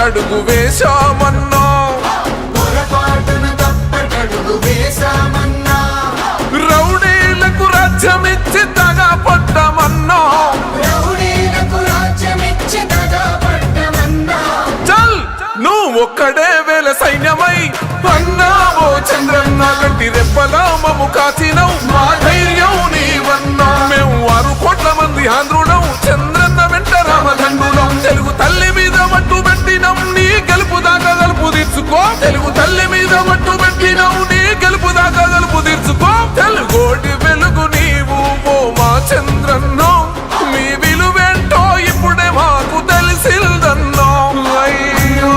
తప్పటడుగు వేశామన్నా రౌడీలకు రాజ్యమిచ్చి దగా పడ్డమన్నా చల్ నువ్వు ఒక్కడే వేల సైన్యమై అన్నావో చంద్రన్న గట్టి రెప్పలా మము కాచినవు మా ధైర్యం నీవన్నా మేము 6 కోట్ల మంది ఆంధ్రులం చంద్రన్న వెంట రామదండులం తెలుగు తల్లి మీద మట్టు పెట్టినం నీ గెలుపు దాకా గలుపు తీర్చుకో తెలుగు తల్లి మీద మట్టు పెట్టినం నీ గెలుపు దాకా గలుపు తీర్చుకో తెలుగోటి వెలుగు నీవు ఓ మా చంద్రన్నో మీ విలువేంటో ఇప్పుడే మాకు తెలిసిందన్నో అయ్యో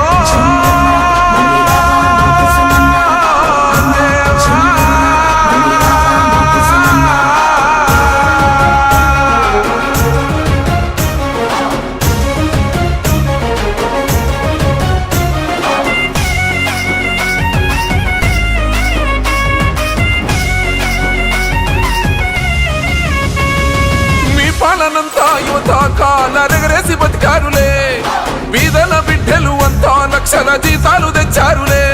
పాలనంతా యువత కాలరెగరేసి బతికారులే వీధల బిడ్డలు అంతా లక్షల జీతాలు తెచ్చారులే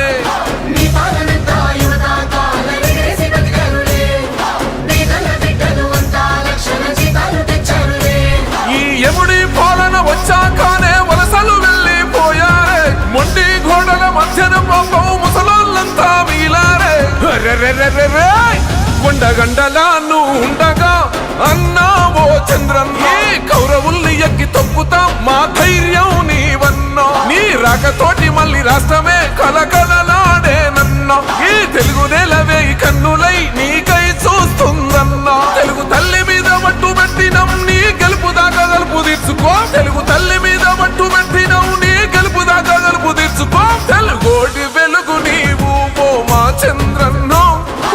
ఈ యముడి పాలన వచ్చాకనే వలసలు వెళ్ళిపోయారే మొండి గోడల మధ్యన పాపం ముసలోళ్ళంతా వీలారే కొండగండలా నువ్వు ఉండగా అన్నావో చంద్రన్న కౌరవుల్ని ఎక్కి తొక్కుతాం మా ధైర్యం నీవన్నా నీ రాకతోటి మళ్ళీ రాష్ట్రమే కలకలలాడేనన్నా ఈ తెలుగు నేలవే కన్నులై నీకై చూస్తుందన్నా తెలుగు తల్లి మీద మట్టు పెట్టినం నీ గెలుపు దాకా గలుపు తీర్చుకో తెలుగు తల్లి మీద మట్టు పెట్టినం నీ గెలుపు దాకా గలుపు తీర్చుకో తెలుగోటి వెలుగు నీవు ఓ మా చంద్రన్నో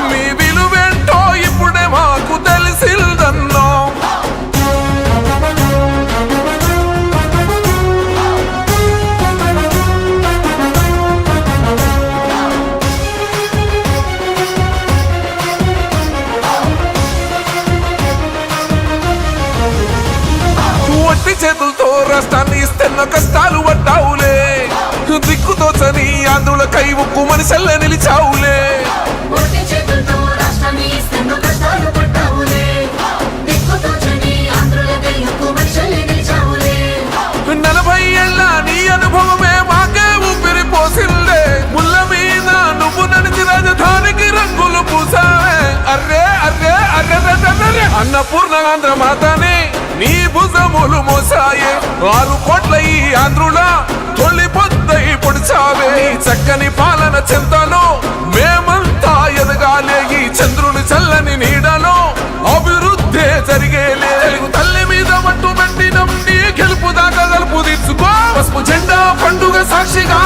మీ విలువేంటో ఇప్పుడే మాకు తెలిసిందన్నో ఒట్టి చేతులతో రాష్ట్రాన్ని ఇస్తున్న కష్టాలు పడ్డావులే దిక్కుతోచని ఆంధ్రులకై ఉక్కు మనిషల్ల నిలిచావులే 40 ఏళ్ళ నీ అనుభవమే మాకే ఊపిరి పోసిందే ముళ్ళ మీద నువ్వు నడిచి రాజధానికి రంగులు పూసావే అర్రే అర్రే అర్రే అన్నపూర్ణ ఆంధ్ర మాతనే నీ భుజములు మోసాయే 6 కోట్ల ఈ ఆంధ్రుల తొలి పొద్దై పొడిచావే చక్కని పాలన చెంతలో మేమంతా ఎదగాలే ఈ చంద్రుని చల్లని నీడలో అభివృద్ధి జరిగేలే తెలుగు తల్లి మీద మట్టు పెట్టినం నీ గెలుపు దాకా గలుపు తీర్చుకో పసుపు జెండా పండుగ సాక్షిగా